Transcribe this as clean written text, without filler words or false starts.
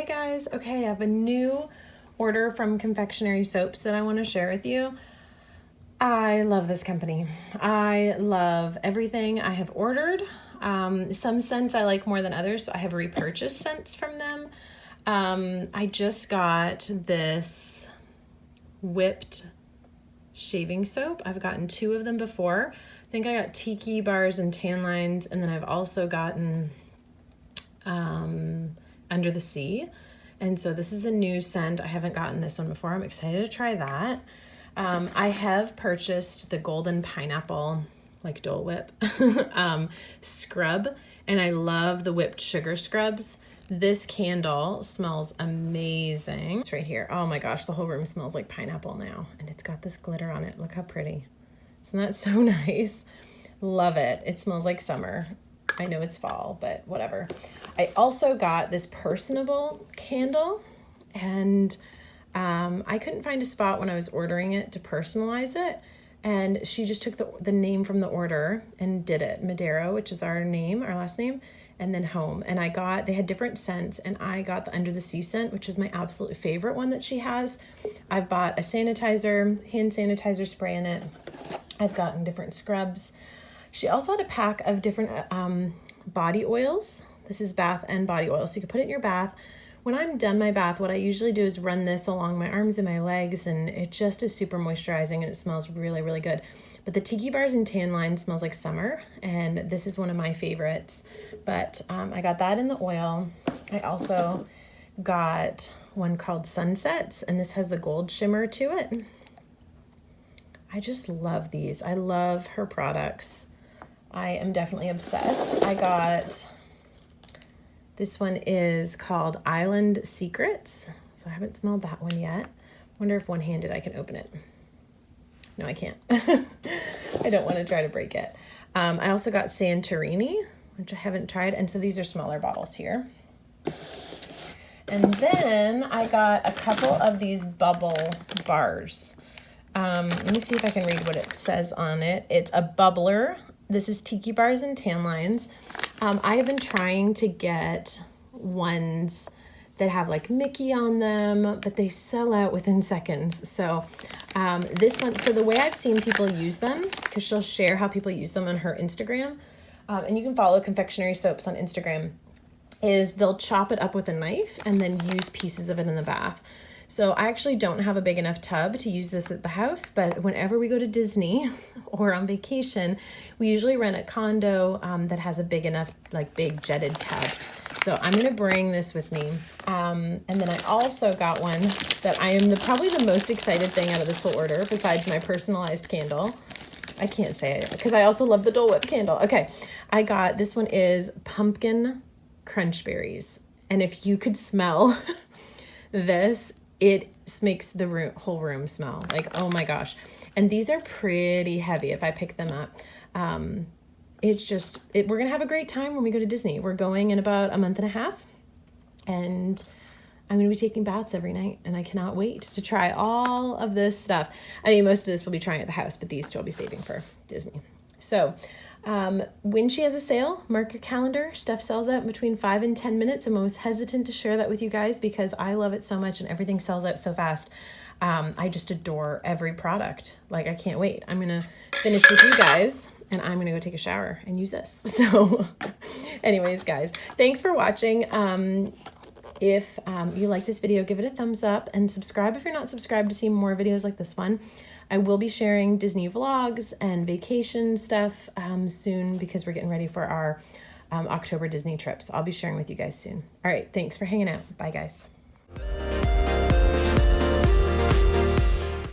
Hey guys, okay, I have a new order from Confectionery Soaps that I want to share with you. I love this company. I love everything I have ordered. Some scents I like more than others, so I have repurchased scents from them. I just got this whipped shaving soap. I've gotten 2 of them before. I think I got tiki bars and tan lines, and then I've also gotten Under the Sea. And so this is a new scent. I haven't gotten this one before. I'm excited to try that. I have purchased the golden pineapple, like Dole Whip, scrub, and I love the whipped sugar scrubs. This candle smells amazing. It's right here. Oh my gosh, the whole room smells like pineapple now. And it's got this glitter on it. Look how pretty. Isn't that so nice? Love it. It smells like summer. I know it's fall, but whatever. I also got this personable candle, and I couldn't find a spot when I was ordering it to personalize it. And she just took the name from the order and did it. Medero, which is our name, our last name, and then home. And they had different scents, and I got the Under the Sea scent, which is my absolute favorite one that she has. I've bought a sanitizer, hand sanitizer spray in it. I've gotten different scrubs. She also had a pack of different body oils. This is bath and body oil, so you can put it in your bath. When I'm done my bath, what I usually do is run this along my arms and my legs, and it just is super moisturizing, and it smells really, really good. But the tiki bars and tan line smells like summer, and this is one of my favorites. But I got that in the oil. I also got one called Sunsets, and this has the gold shimmer to it. I just love these. I love her products. I am definitely obsessed. I got, this one is called Island Secrets. So I haven't smelled that one yet. Wonder if one-handed I can open it. No, I can't. I don't want to try to break it. I also got Santorini, which I haven't tried. And so these are smaller bottles here. And then I got a couple of these bubble bars. Let me see if I can read what it says on it. It's a bubbler. This is tiki bars and tan lines. I have been trying to get ones that have like Mickey on them, but they sell out within seconds. So this one, so the way I've seen people use them, because she'll share how people use them on her Instagram, and you can follow Confectionery Soaps on Instagram, is they'll chop it up with a knife and then use pieces of it in the bath. So I actually don't have a big enough tub to use this at the house, but whenever we go to Disney or on vacation, we usually rent a condo that has a big enough, like big jetted tub. So I'm gonna bring this with me. And then I also got one that I am probably the most excited thing out of this whole order, besides my personalized candle. I can't say it, because I also love the Dole Whip candle. Okay, I got, this one is pumpkin crunch berries. And if you could smell this, it makes the whole room smell like, oh my gosh. And these are pretty heavy if I pick them up. It's just, we're gonna have a great time when we go to Disney. We're going in about a month and a half, and I'm gonna be taking baths every night, and I cannot wait to try all of this stuff. I mean, most of this we'll be trying at the house, but these 2 I'll be saving for Disney. So when she has a sale, mark your calendar. Stuff sells out in between 5 and 10 minutes. I'm always hesitant to share that with you guys because I love it so much and everything sells out so fast. I just adore every product. Like, I can't wait. I'm gonna finish with you guys, and I'm gonna go take a shower and use this. So anyways, guys, thanks for watching. If you like this video, give it a thumbs up and subscribe if you're not subscribed to see more videos like this one. I will be sharing Disney vlogs and vacation stuff soon, because we're getting ready for our October Disney trips. I'll be sharing with you guys soon. All right, thanks for hanging out. Bye, guys.